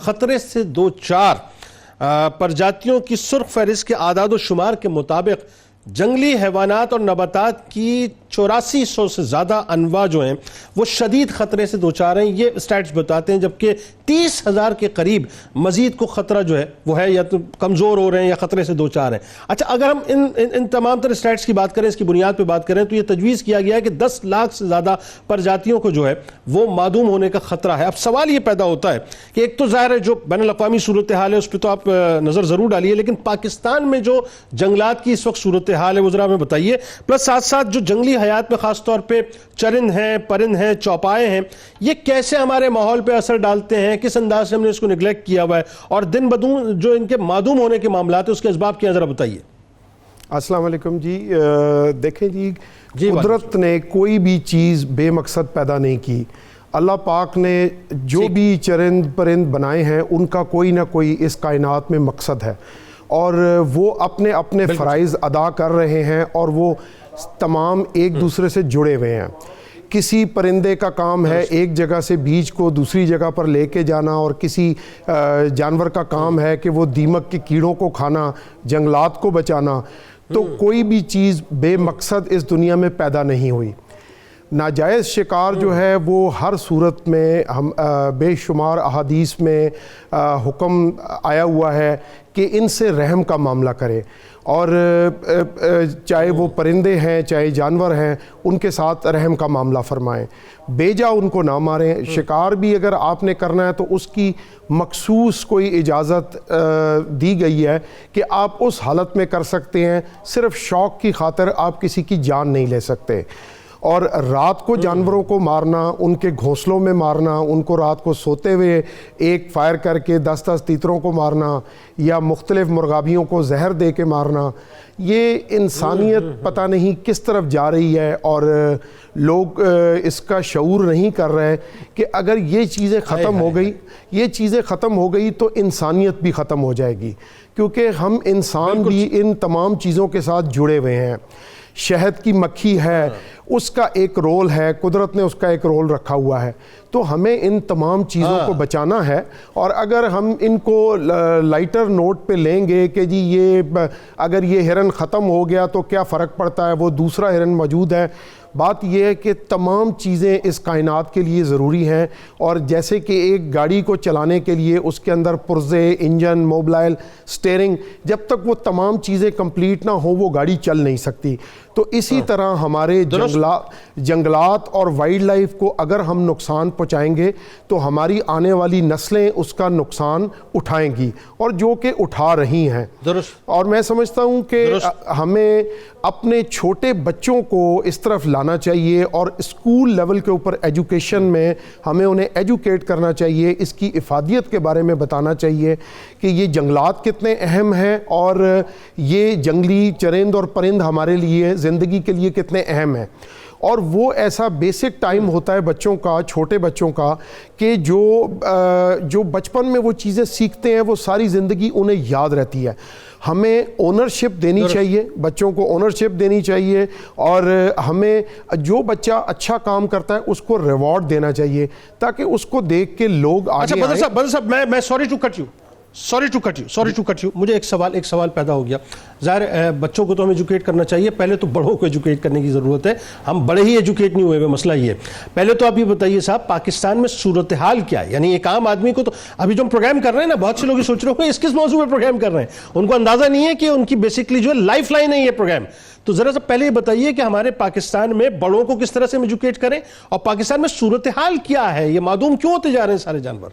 خطرے سے دو چار پرجاتیوں کی سرخ فہرست کے اعداد و شمار کے مطابق جنگلی حیوانات اور نباتات کی 8400 سے زیادہ انواع جو ہیں وہ شدید خطرے سے دوچار ہیں, یہ سٹیٹس بتاتے ہیں, جبکہ 30,000 کے قریب مزید کو خطرہ جو ہے وہ ہے یا تو کمزور ہو رہے ہیں یا خطرے سے دوچار ہیں. اچھا, اگر ہم ان تمام تر سٹیٹس کی بات کریں, اس کی بنیاد پہ بات کریں تو یہ تجویز کیا گیا ہے کہ 10 لاکھ سے زیادہ پرجاتیوں کو جو ہے وہ معدوم ہونے کا خطرہ ہے. اب سوال یہ پیدا ہوتا ہے کہ ایک تو ظاہر ہے جو بین الاقوامی صورتحال ہے اس پہ تو آپ نظر ضرور ڈالیے, لیکن پاکستان میں جو جنگلات کی اس وقت صورتحال ہے وہ ذرا ہمیں بتائیے, پلس ساتھ ساتھ جو جنگلی حیات میں خاص طور پہ چرند ہیں, پرند ہیں, چوپائے ہیں, یہ کیسے ہمارے ماحول پہ اثر ڈالتے ہیں, کس انداز سے ہم نے اس کو نیگلیکٹ کیا ہوا ہے, اور دن بدن جو ان کے معدوم ہونے کے معاملات ہیں اس کے اسباب کیا, ذرا بتائیے. السلام علیکم جی. دیکھیں جی, قدرت نے کوئی بھی چیز بے مقصد پیدا نہیں کی. اللہ پاک نے جو بھی چرند پرند بنائے ہیں ان کا کوئی نہ کوئی اس کائنات میں مقصد ہے, اور وہ اپنے اپنے فرائض ادا کر رہے ہیں, اور وہ تمام ایک دوسرے سے جڑے ہوئے ہیں. کسی پرندے کا کام ہے ایک جگہ سے بیج کو دوسری جگہ پر لے کے جانا, اور کسی جانور کا کام ہے کہ وہ دیمک کے کیڑوں کو کھانا, جنگلات کو بچانا. تو کوئی بھی چیز بے مقصد اس دنیا میں پیدا نہیں ہوئی. ناجائز شکار جو ہے وہ ہر صورت میں ہم بے شمار احادیث میں حکم آیا ہوا ہے کہ ان سے رحم کا معاملہ کرے, اور چاہے وہ پرندے ہیں چاہے جانور ہیں ان کے ساتھ رحم کا معاملہ فرمائیں, بیجا ان کو نہ ماریں. شکار بھی اگر آپ نے کرنا ہے تو اس کی مخصوص کوئی اجازت دی گئی ہے کہ آپ اس حالت میں کر سکتے ہیں, صرف شوق کی خاطر آپ کسی کی جان نہیں لے سکتے. اور رات کو جانوروں کو مارنا, ان کے گھونسلوں میں مارنا, ان کو رات کو سوتے ہوئے ایک فائر کر کے 10 تیتروں کو مارنا, یا مختلف مرغابیوں کو زہر دے کے مارنا, یہ انسانیت پتہ نہیں کس طرف جا رہی ہے, اور لوگ اس کا شعور نہیں کر رہے کہ اگر یہ چیزیں ختم ہو گئی تو انسانیت بھی ختم ہو جائے گی, کیونکہ ہم انسان بھی ان تمام چیزوں کے ساتھ جڑے ہوئے ہیں. شہد کی مکھی ہے, اس کا ایک رول ہے, قدرت نے اس کا ایک رول رکھا ہوا ہے. تو ہمیں ان تمام چیزوں کو بچانا ہے, اور اگر ہم ان کو لائٹر نوٹ پہ لیں گے کہ جی یہ اگر یہ ہرن ختم ہو گیا تو کیا فرق پڑتا ہے, وہ دوسرا ہرن موجود ہے. بات یہ ہے کہ تمام چیزیں اس کائنات کے لیے ضروری ہیں, اور جیسے کہ ایک گاڑی کو چلانے کے لیے اس کے اندر پرزے, انجن, موبلائل, سٹیئرنگ, جب تک وہ تمام چیزیں کمپلیٹ نہ ہو وہ گاڑی چل نہیں سکتی. تو اسی طرح ہمارے جنگلات اور وائلڈ لائف کو اگر ہم نقصان پہنچائیں گے تو ہماری آنے والی نسلیں اس کا نقصان اٹھائیں گی, اور جو کہ اٹھا رہی ہیں. اور میں سمجھتا ہوں کہ ہمیں اپنے چھوٹے بچوں کو اس طرف لانا چاہیے, اور اسکول لیول کے اوپر ایجوکیشن میں ہمیں انہیں ایجوکیٹ کرنا چاہیے, اس کی افادیت کے بارے میں بتانا چاہیے کہ یہ جنگلات کتنے اہم ہیں, اور یہ جنگلی چرند اور پرند ہمارے لیے زندگی کے لیے کتنے اہم ہیں. اور وہ ایسا بیسک ٹائم ہوتا ہے بچوں کا, چھوٹے بچوں کا, کہ جو بچپن میں وہ چیزیں سیکھتے ہیں وہ ساری زندگی انہیں یاد رہتی ہے. ہمیں اونرشپ دینی چاہیے، بچوں کو اونرشپ دینی چاہیے، اور ہمیں جو بچہ اچھا کام کرتا ہے اس کو ریوارڈ دینا چاہیے تاکہ اس کو دیکھ کے لوگ آگے بدر صاحب میں سوری ٹو کٹ یو مجھے ایک سوال پیدا ہو گیا. ظاہر بچوں کو تو ہم ایجوکیٹ کرنا چاہیے، پہلے تو بڑوں کو ایجوکیٹ کرنے کی ضرورت ہے. ہم بڑے ہی ایجوکیٹ نہیں ہوئے، مسئلہ یہ ہے. پہلے تو آپ یہ بتائیے صاحب، پاکستان میں صورتحال کیا ہے؟ یعنی ایک عام آدمی کو تو ابھی جو ہم پروگرام کر رہے ہیں نا، بہت سے لوگ سوچ رہے ہوں کس موضوع پہ پروگرام کر رہے ہیں، ان کو اندازہ نہیں ہے کہ ان کی بیسکلی جو ہے لائف لائن ہے یہ پروگرام. تو ذرا سا پہلے یہ بتائیے کہ ہمارے پاکستان میں بڑوں کو کس طرح سے ایجوکیٹ کریں، اور پاکستان میں صورتحال کیا ہے، یہ معدوم کیوں ہوتے جا رہے ہیں سارے جانور؟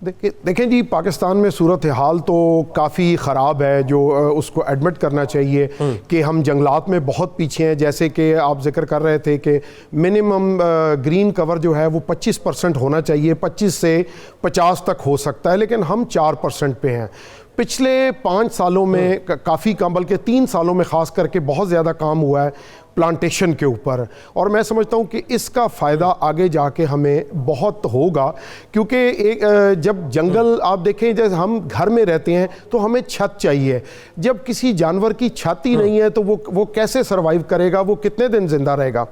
دیکھیں جی، پاکستان میں صورتحال تو کافی خراب ہے، جو اس کو ایڈمٹ کرنا چاہیے کہ ہم جنگلات میں بہت پیچھے ہیں. جیسے کہ آپ ذکر کر رہے تھے کہ منیمم گرین کور جو ہے وہ 25% ہونا چاہیے، 25 سے 50 تک ہو سکتا ہے، لیکن ہم 4% پہ ہیں. پچھلے 5 سالوں میں کافی کم، بلکہ 3 سالوں میں خاص کر کے بہت زیادہ کام ہوا ہے پلانٹیشن کے اوپر، اور میں سمجھتا ہوں کہ اس کا فائدہ آگے جا کے ہمیں بہت ہوگا. کیونکہ جب جنگل آپ دیکھیں، جیسے ہم گھر میں رہتے ہیں تو ہمیں چھت چاہیے. جب کسی جانور کی چھت ہی نہیں ہے تو وہ کیسے سروائیو کرے گا، وہ کتنے دن زندہ رہے گا؟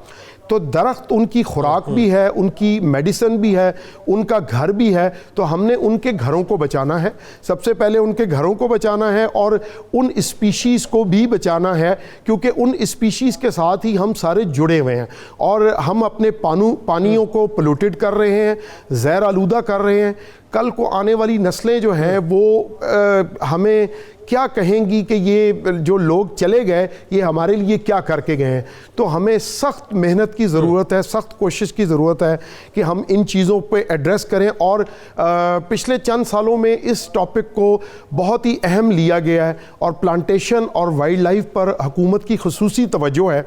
تو درخت ان کی خوراک بھی ہے، ان کی میڈیسن بھی ہے، ان کا گھر بھی ہے. تو ہم نے ان کے گھروں کو بچانا ہے، سب سے پہلے ان کے گھروں کو بچانا ہے، اور ان اسپیشیز کو بھی بچانا ہے، کیونکہ ان اسپیشیز کے ساتھ ہی ہم سارے جڑے ہوئے ہیں. اور ہم اپنے پانیوں کو پولوٹیڈ کر رہے ہیں، زہر آلودہ کر رہے ہیں. کل کو آنے والی نسلیں جو ہیں وہ ہمیں کیا کہیں گی کہ یہ جو لوگ چلے گئے یہ ہمارے لیے کیا کر کے گئے ہیں. تو ہمیں سخت محنت کی ضرورت ہے، سخت کوشش کی ضرورت ہے کہ ہم ان چیزوں پہ ایڈریس کریں. اور پچھلے چند سالوں میں اس ٹاپک کو بہت ہی اہم لیا گیا ہے، اور پلانٹیشن اور وائلڈ لائف پر حکومت کی خصوصی توجہ ہے،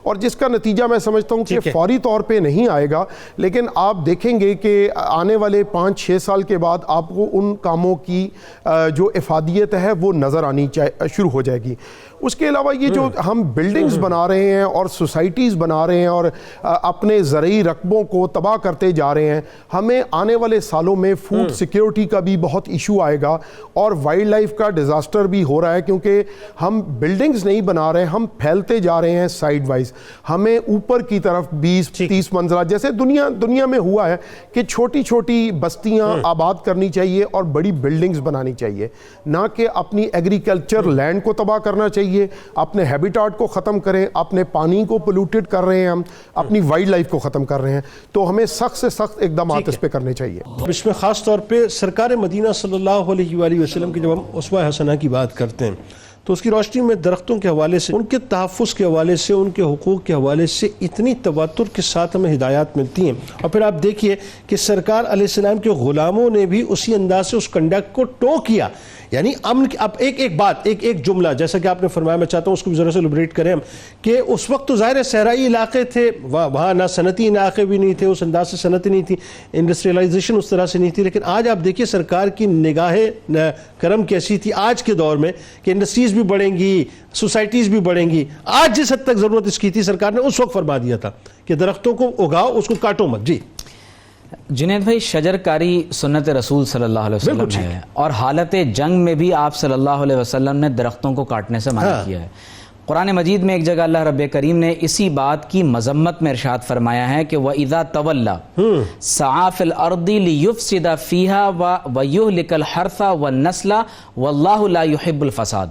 اور جس کا نتیجہ میں سمجھتا ہوں کہ فوری طور پہ نہیں آئے گا، لیکن آپ دیکھیں گے کہ آنے والے 5-6 سال کے بعد آپ کو ان کاموں کی جو افادیت ہے وہ نظر آنی شروع ہو جائے گی. اس کے علاوہ یہ جو ہم بلڈنگز بنا رہے ہیں اور سوسائٹیز بنا رہے ہیں اور اپنے زرعی رقبوں کو تباہ کرتے جا رہے ہیں، ہمیں آنے والے سالوں میں فوڈ سیکیورٹی کا بھی بہت ایشو آئے گا، اور وائلڈ لائف کا ڈیزاسٹر بھی ہو رہا ہے، کیونکہ ہم بلڈنگز نہیں بنا رہے ہیں، ہم پھیلتے جا رہے ہیں سائیڈ وائز. ہمیں اوپر کی طرف 20-30 منزلہ جیسے دنیا میں ہوا ہے کہ چھوٹی چھوٹی بستیاں آباد کرنی چاہیے اور بڑی بلڈنگز بنانی چاہیے، نہ کہ اپنی ایگریکلچر لینڈ کو تباہ کرنا چاہیے، اپنے ہیبیٹاٹ کو ختم کریں، اپنے پانی کو پولوٹیڈ کر رہے ہیں، ہم اپنی وائلڈ لائف کو ختم کر رہے ہیں. تو ہمیں سخت سے سخت اقدامات اس پہ کرنے چاہیے. اس میں خاص طور پہ سرکار مدینہ صلی اللہ علیہ وآلہ وسلم کی جب ہم اسوہ حسنہ کی بات کرتے ہیں تو اس کی روشنی میں درختوں کے حوالے سے، ان کے تحفظ کے حوالے سے، ان کے حقوق کے حوالے سے اتنی تواتر کے ساتھ ہمیں ہدایات ملتی ہیں. اور پھر آپ دیکھیے کہ سرکار علیہ السلام کے غلاموں نے بھی اسی انداز سے اس کنڈکٹ کو ٹو کیا. یعنی امن اب ایک بات، ایک جملہ جیسا کہ آپ نے فرمایا، میں چاہتا ہوں اس کو بھی ذرا سے لبریٹ کریں ہم، کہ اس وقت تو ظاہر صحرائی علاقے تھے، وہاں نہ صنعتی علاقے بھی نہیں تھے، اس انداز سے صنعت نہیں تھی، انڈسٹریلائزیشن اس طرح سے نہیں تھی. لیکن آج آپ دیکھیے سرکار کی نگاہ کرم کیسی تھی آج کے دور میں کہ انڈسٹریز بھی بڑھیں گی، سوسائٹیز بھی بڑھیں گی. آج جس حد تک ضرورت اس کی تھی سرکار نے اس وقت فرما دیا تھا کہ درختوں کو اگاؤ، اس کو کاٹو مت. جی جنید بھائی، شجر کاری سنت رسول صلی اللہ علیہ وسلم ہے، اور حالت جنگ میں بھی آپ صلی اللہ علیہ وسلم نے درختوں کو کاٹنے سے منع کیا ہے. قرآن مجید میں ایک جگہ اللہ رب کریم نے اسی بات کی مذمت میں ارشاد فرمایا ہے کہ وَإِذَا تَوَلَّى سَعَى فِي الْأَرْضِ لِيُفْسِدَ فِيهَا وَيُهْلِكَ الْحَرْثَ وَالنَّسْلَ وَاللَّهُ لَا يُحِبُّ الْفَسَادَ.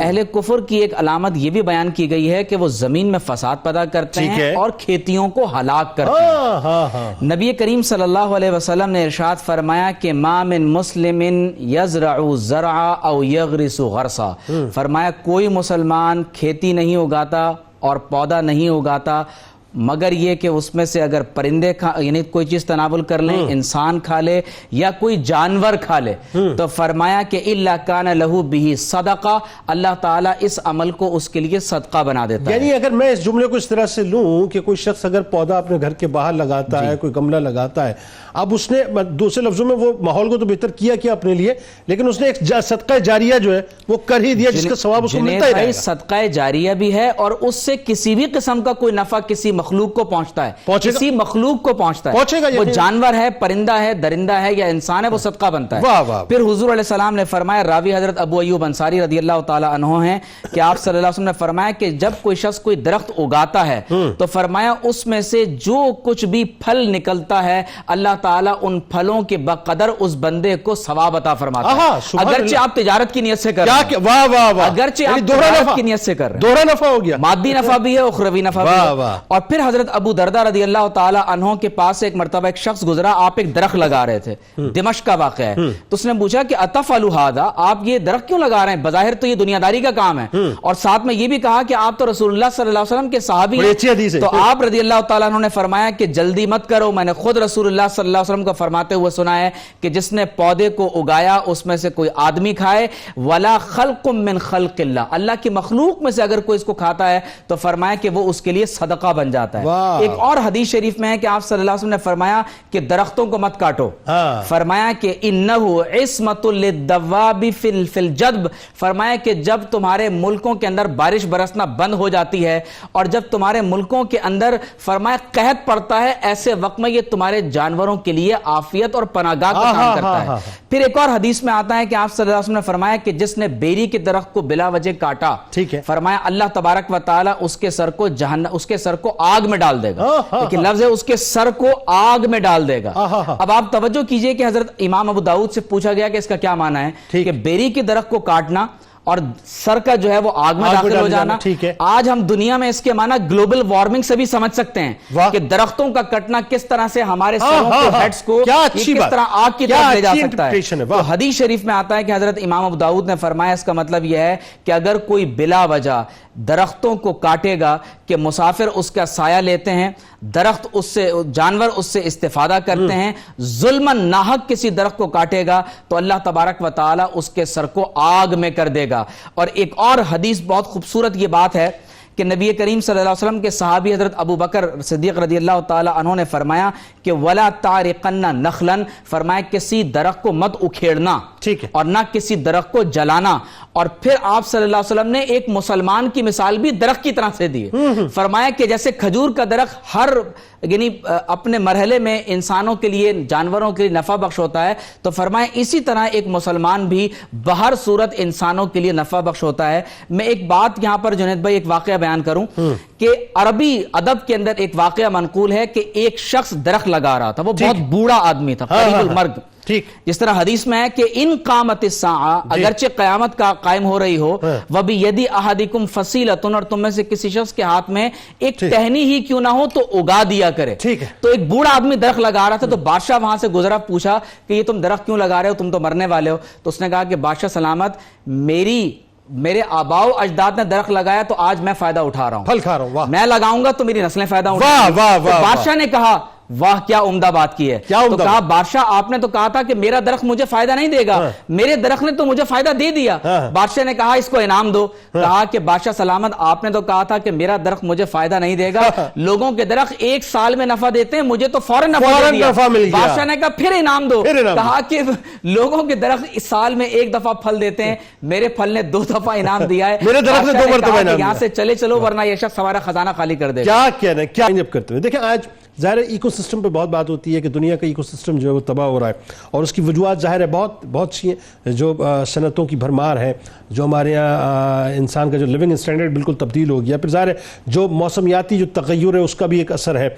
اہل کفر کی ایک علامت یہ بھی بیان کی گئی ہے کہ وہ زمین میں فساد پیدا کرتے ہیں اور کھیتیوں کو ہلاک کرتے ہیں. نبی کریم صلی اللہ علیہ وسلم نے ارشاد فرمایا کہ مَا مِن مُسْلِمٍ يَزْرَعُ زَرْعًا أَوْ يَغْرِسُ غَرْسًا. فرمایا کوئی مسلمان کھیتی نہیں اگاتا اور پودا نہیں اگاتا مگر یہ کہ اس میں سے اگر پرندے یعنی کوئی چیز تناول کر لیں، انسان کھا لے یا کوئی جانور کھا لے، تو فرمایا کہ اِلَّا كَانَ لَهُ بِهِ صَدَقَةٌ، اللہ تعالیٰ اس عمل کو اس کے لیے صدقہ بنا دیتا ہے. یعنی اگر میں اس جملے کو اس طرح سے لوں کہ کوئی شخص اگر پودا اپنے گھر کے باہر لگاتا ہے، کوئی گملہ لگاتا ہے، اب اس نے دوسرے لفظوں میں وہ ماحول کو تو بہتر کیا اپنے لیے، لیکن اس نے ایک صدقہ جاریہ جو ہے وہ کر ہی دیا، جس کا ثواب اس کو ملتا ہی رہے گا. صدقہ جاریہ بھی ہے، اور اس سے کسی بھی قسم کا کوئی نفع کسی مخلوق کو پہنچتا ہے، پہنچے گا، کسی مخلوق کو پہنچتا پہنچے گا، ہے، وہ جانور ہے، پرندہ ہے، درندہ ہے یا انسان ہے، وہ صدقہ بنتا ہے۔ واہ واہ۔ پھر حضور علیہ السلام نے فرمایا، راوی حضرت ابو ایوب انصاری رضی اللہ تعالیٰ عنہ ہیں، کہ آپ صلی اللہ علیہ وسلم نے فرمایا کہ جب کوئی شخص کوئی درخت اگاتا ہے تو فرمایا اس میں سے جو کچھ بھی پھل نکلتا ہے اللہ تعالیٰ ان پھلوں کے بقدر اس بندے کو ثواب عطا فرماتا ہے، اگرچہ آپ تجارت کی نیت سے کر رہے ہیں، واہ واہ واہ، اگرچہ آپ تجارت کی نیت سے کر رہے ہیں، دوہرا نفع ہو گیا، مادی نفع بھی ہے، اخروی نفع بھی ہے۔ اور پھر حضرت ابو دردہ رضی اللہ تعالیٰ عنہ کے پاس ایک مرتبہ ایک شخص گزرا، آپ ایک درخت لگا رہے تھے، دمشق کا واقعہ ہے، تو اس نے پوچھا کہ اتفعلوا ھذا، آپ یہ درخت کیوں لگا رہے ہیں؟ بظاہر تو یہ دنیا داری کا کام ہے، اور ساتھ میں یہ بھی کہا کہ آپ تو رسول اللہ صلی اللہ علیہ وسلم کے صحابی ہیں، تو آپ رضی اللہ تعالیٰ عنہ نے فرمایا کہ جلدی مت کرو، میں نے خود رسول اللہ صلی اللہ علیہ وسلم کو فرماتے ہوئے سنا ہے کہ جس نے پودے کو اگایا اس میں سے کوئی آدمی کھائے، ولا خلق من خلق اللہ، اللہ کی مخلوق میں سے اگر کوئی اس کو کھاتا ہے تو فرمایا کہ وہ اس کے لیے صدقہ بن جاتا ہے۔ ایک اور حدیث شریف میں ہے کہ آپ صلی اللہ علیہ وسلم نے فرمایا کہ درختوں کو مت کاٹو، فرمایا کہ انہ عصمۃ للدواب فی الجدب، فرمایا کہ جب تمہارے ملکوں کے اندر بارش برسنا بند ہو جاتی ہے اور جب تمہارے ملکوں کے اندر فرمایا قحط پڑتا ہے، ایسے وقت میں یہ تمہارے جانوروں کے لیے عافیت اور پناہگاہ کا کام کرتا ہے۔ پھر ایک اور حدیث میں آتا ہے کہ آپ صلی اللہ علیہ وسلم نے فرمایا کہ جس نے بیری کے درخت کو بلا وجہ کاٹا، فرمایا اللہ تبارک و تعالی اس کے سر کو آگ میں ڈال دے گا، لیکن لفظ ہے اس کے سر کو آگ میں ڈال دے گا۔ اب آپ توجہ کیجئے کہ حضرت امام ابو داؤد سے پوچھا گیا کہ اس کا کیا معنی ہے کہ بیری کے درخت کو کاٹنا اور سر کا جو ہے وہ آگ میں داخل ہو جانا۔ آج ہم دنیا میں اس کے معنی گلوبل وارمنگ سے بھی سمجھ سکتے ہیں کہ درختوں کا کٹنا کس طرح سے ہمارے سروں کو، ہیڈز کو کس طرح آگ کی طرف لے جا سکتا ہے۔ تو حدیث شریف میں آتا ہے کہ حضرت امام ابو داؤد نے فرمایا اس کا مطلب یہ ہے کہ اگر کوئی بلا وجہ درختوں کو کاٹے گا کہ مسافر اس کا سایہ لیتے ہیں، درخت اس سے، جانور اس سے استفادہ کرتے ہیں، ظلماً ناحق کسی درخت کو کاٹے گا تو اللہ تبارک و تعالی اس کے سر کو آگ میں کر دے گا۔ اور ایک اور حدیث بہت خوبصورت یہ بات ہے کہ نبی کریم صلی اللہ علیہ وسلم کے صحابی حضرت ابو بکر صدیق رضی اللہ تعالی عنہ نے فرمایا کہ وَلَا تَعْرِقَنَّ نَخْلًا، فرمایا کسی درخت کو مت اکھیڑنا اور نہ کسی درخت کو جلانا۔ اور پھر آپ صلی اللہ علیہ وسلم نے ایک مسلمان کی مثال بھی درخت کی طرح سے دی، فرمایا کہ جیسے کھجور کا درخت ہر یعنی اپنے مرحلے میں انسانوں کے لیے، جانوروں کے لیے نفع بخش ہوتا ہے، تو فرمایا اسی طرح ایک مسلمان بھی بہر صورت انسانوں کے لیے نفع بخش ہوتا ہے۔ میں ایک بات یہاں پر جنید بھائی ایک واقعہ بیان کروں کہ عربی ادب کے اندر ایک واقعہ منقول ہے کہ ایک شخص درخت لگا رہا تھا، وہ بہت بوڑھا آدمی تھا، قریب المرگ، جس طرح حدیث میں ہے کہ ان قامت الساعہ، اگرچہ قیامت کا قائم ہو رہی ہو، وَبِيَدِ أَحَدِكُمْ فَصِيلَةٌ، اور تم میں سے کسی شخص کے ہاتھ میں ایک ٹہنی ہی کیوں نہ ہو تو اگا دیا کرے۔ تو ایک بوڑھا آدمی درخت لگا رہا تھا، تو بادشاہ وہاں سے گزرا، پوچھا کہ یہ تم درخت کیوں لگا رہے ہو، تم تو مرنے والے ہو۔ تو اس نے کہا کہ بادشاہ سلامت، میرے آباء و اجداد نے درخت لگایا تو آج میں فائدہ اٹھا رہا ہوں، پھل کھا رہا ہوں، میں لگاؤں گا تو میری نسلیں فائدہ اٹھائیں گی۔ بادشاہ نے کہا واہ کیا عمدہ بات کی ہے، تو کہا بادشاہ آپ نے تو کہا تھا کہ میرا درخت مجھے فائدہ نہیں دے گا، میرے درخت نے تو مجھے فائدہ دے دیا۔ بادشاہ نے کہا اس کو انعام دو، کہا کہ بادشاہ سلامت آپ نے تو کہا تھا کہ میرا درخت مجھے فائدہ نہیں دے گا، لوگوں کے درخت ایک سال میں نفع دیتے ہیں، مجھے تو فوراً نفع دے دیا۔ بادشاہ نے کہا پھر انعام دو، کہا کہ لوگوں کے درخت اس سال میں ایک دفعہ پھل دیتے ہیں، میرے پھل نے 2 دفعہ انعام دیا ہے، میرے درخت نے 2 مرتبہ یہاں سے چلے چلو ورنہ یہ شخص ہمارا خزانہ خالی کر دے گا۔ کیا کہنا ہے، کیا جب کرتے ہیں۔ دیکھیں آج ظاہر ایکو سسٹم پہ بہت بات ہوتی ہے کہ دنیا کا ایکو سسٹم جو ہے وہ تباہ ہو رہا ہے، اور اس کی وجوہات ظاہر ہے بہت سی ہیں، جو صنعتوں کی بھرمار ہے، جو ہمارے یہاں انسان کا جو لیونگ اسٹینڈرڈ بالکل تبدیل ہو گیا، پھر ظاہر ہے جو موسمیاتی جو تغیر ہے اس کا بھی ایک اثر ہے۔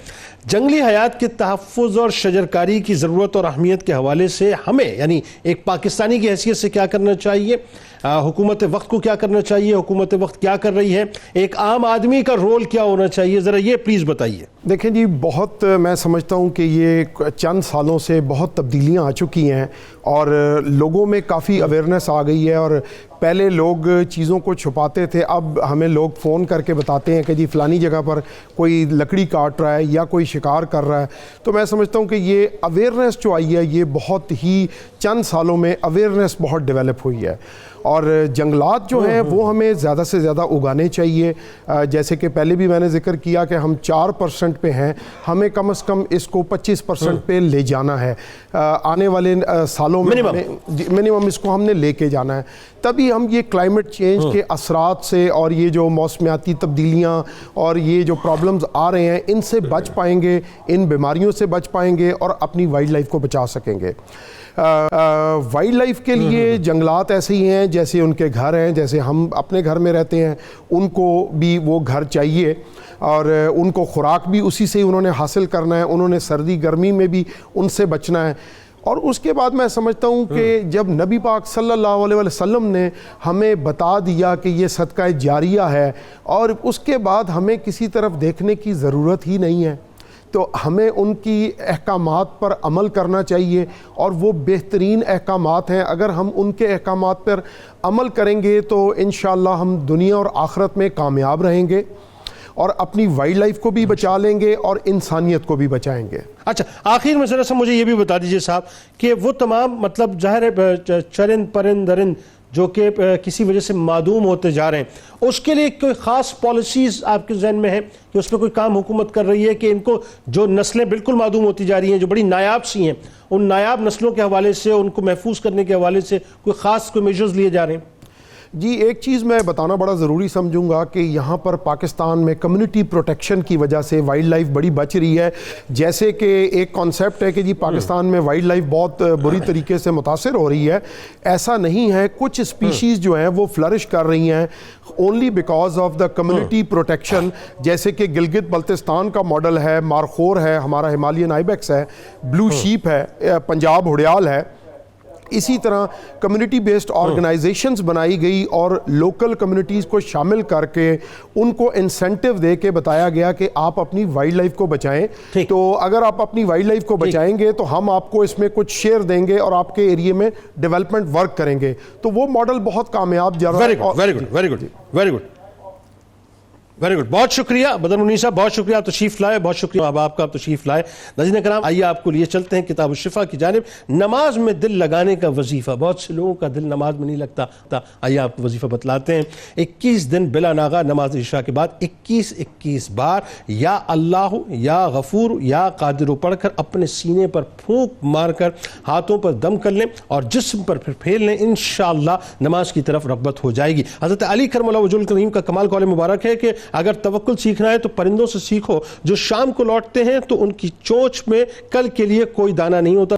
جنگلی حیات کے تحفظ اور شجرکاری کی ضرورت اور اہمیت کے حوالے سے ہمیں یعنی ایک پاکستانی کی حیثیت سے کیا کرنا چاہیے، حکومت وقت کو کیا کرنا چاہیے، حکومت وقت کیا کر رہی ہے، ایک عام آدمی کا رول کیا ہونا چاہیے، ذرا یہ پلیز بتائیے۔ دیکھیں جی، بہت میں سمجھتا ہوں کہ یہ چند سالوں سے بہت تبدیلیاں آ چکی ہیں اور لوگوں میں کافی اویئرنیس آ گئی ہے، اور پہلے لوگ چیزوں کو چھپاتے تھے، اب ہمیں لوگ فون کر کے بتاتے ہیں کہ جی فلانی جگہ پر کوئی لکڑی کاٹ رہا ہے یا کوئی شکار کر رہا ہے۔ تو میں سمجھتا ہوں کہ یہ اویئرنیس جو آئی ہے یہ بہت ہی چند سالوں میں اویئرنیس بہت ڈیولپ ہوئی ہے، اور جنگلات جو ہیں وہ ہمیں زیادہ سے زیادہ اگانے چاہیے۔ جیسے کہ پہلے بھی میں نے ذکر کیا کہ ہم 4% پہ ہیں، ہمیں کم از کم اس کو 25% پہ لے جانا ہے، آنے والے سالوں میں منیمم اس کو ہم نے لے کے جانا ہے، تبھی جی ہم یہ کلائمیٹ چینج کے اثرات سے اور یہ جو موسمیاتی تبدیلیاں اور یہ جو پرابلمز آ رہے ہیں ان سے بچ پائیں گے، ان بیماریوں سے بچ پائیں گے اور اپنی وائلڈ لائف کو بچا سکیں گے۔ وائلڈ لائف کے لیے جنگلات ایسے ہی ہیں جیسے ان کے گھر ہیں، جیسے ہم اپنے گھر میں رہتے ہیں، ان کو بھی وہ گھر چاہیے اور ان کو خوراک بھی اسی سے انہوں نے حاصل کرنا ہے، انہوں نے سردی گرمی میں بھی ان سے بچنا ہے۔ اور اس کے بعد میں سمجھتا ہوں کہ جب نبی پاک صلی اللہ علیہ وسلم نے ہمیں بتا دیا کہ یہ صدقہ جاریہ ہے اور اس کے بعد ہمیں کسی طرف دیکھنے کی ضرورت ہی نہیں ہے، تو ہمیں ان کی احکامات پر عمل کرنا چاہیے، اور وہ بہترین احکامات ہیں۔ اگر ہم ان کے احکامات پر عمل کریں گے تو انشاءاللہ ہم دنیا اور آخرت میں کامیاب رہیں گے اور اپنی وائلڈ لائف کو بھی بچا لیں گے اور انسانیت کو بھی بچائیں گے۔ اچھا، آخر میں ذرا سا مجھے یہ بھی بتا دیجئے صاحب کہ وہ تمام مطلب ظاہر ہے چرند پرند درند جو کہ کسی وجہ سے معدوم ہوتے جا رہے ہیں، اس کے لیے کوئی خاص پالیسیز آپ کے ذہن میں ہے کہ اس پہ کوئی کام حکومت کر رہی ہے کہ ان کو جو نسلیں بالکل معدوم ہوتی جا رہی ہیں، جو بڑی نایاب سی ہیں، ان نایاب نسلوں کے حوالے سے ان کو محفوظ کرنے کے حوالے سے کوئی خاص کوئی میجرز لیے جا رہے ہیں؟ جی ایک چیز میں بتانا بڑا ضروری سمجھوں گا کہ یہاں پر پاکستان میں کمیونٹی پروٹیکشن کی وجہ سے وائلڈ لائف بڑی بچ رہی ہے۔ جیسے کہ ایک کانسیپٹ ہے کہ جی پاکستان میں وائلڈ لائف بہت بری طریقے سے متاثر ہو رہی ہے، ایسا نہیں ہے۔ کچھ اسپیشیز جو ہیں وہ فلرش کر رہی ہیں only because of the community protection, جیسے کہ گلگت بلتستان کا ماڈل ہے، مارخور ہے، ہمارا ہمالین آئیبیکس ہے، بلو شیپ ہے، پنجاب ہڑیال ہے۔ اسی طرح کمیونٹی بیسڈ آرگنائزیشنز بنائی گئی اور لوکل کمیونٹیز کو شامل کر کے ان کو انسینٹیو دے کے بتایا گیا کہ آپ اپنی وائلڈ لائف کو بچائیں۔ تو اگر آپ اپنی وائلڈ لائف کو بچائیں گے تو ہم آپ کو اس میں کچھ شیئر دیں گے اور آپ کے ایریے میں ڈیولپمنٹ ورک کریں گے۔ تو وہ ماڈل بہت کامیاب جا رہا ہے۔ Very good very good very good very good, بہت شکریہ بدر منیر صاحب، بہت شکریہ آپ تشریف لائے، بہت شکریہ آپ کا تشریف لائے۔ ناظرین کرام، آئیے آپ کو لیے چلتے ہیں کتاب الشفا کی جانب، نماز میں دل لگانے کا وظیفہ۔ بہت سے لوگوں کا دل نماز میں نہیں لگتا، آئیے آپ کو وظیفہ بتلاتے ہیں۔ 21 دن بلا ناغہ نماز عشاء کے بعد 21 بار یا اللہ یا غفور یا قادر پڑھ کر اپنے سینے پر پھونک مار کر ہاتھوں پر دم کر لیں اور جسم پر پھر پھیر لیں، انشاءاللہ نماز کی طرف رغبت ہو جائے گی۔ حضرت علی کرم اللہ وجہہ الکریم کا کمال قول مبارک ہے کہ اگر توکل سیکھنا ہے تو پرندوں سے سیکھو، جو شام کو لوٹتے ہیں تو ان کی چونچ میں کل کے لیے کوئی دانہ نہیں ہوتا۔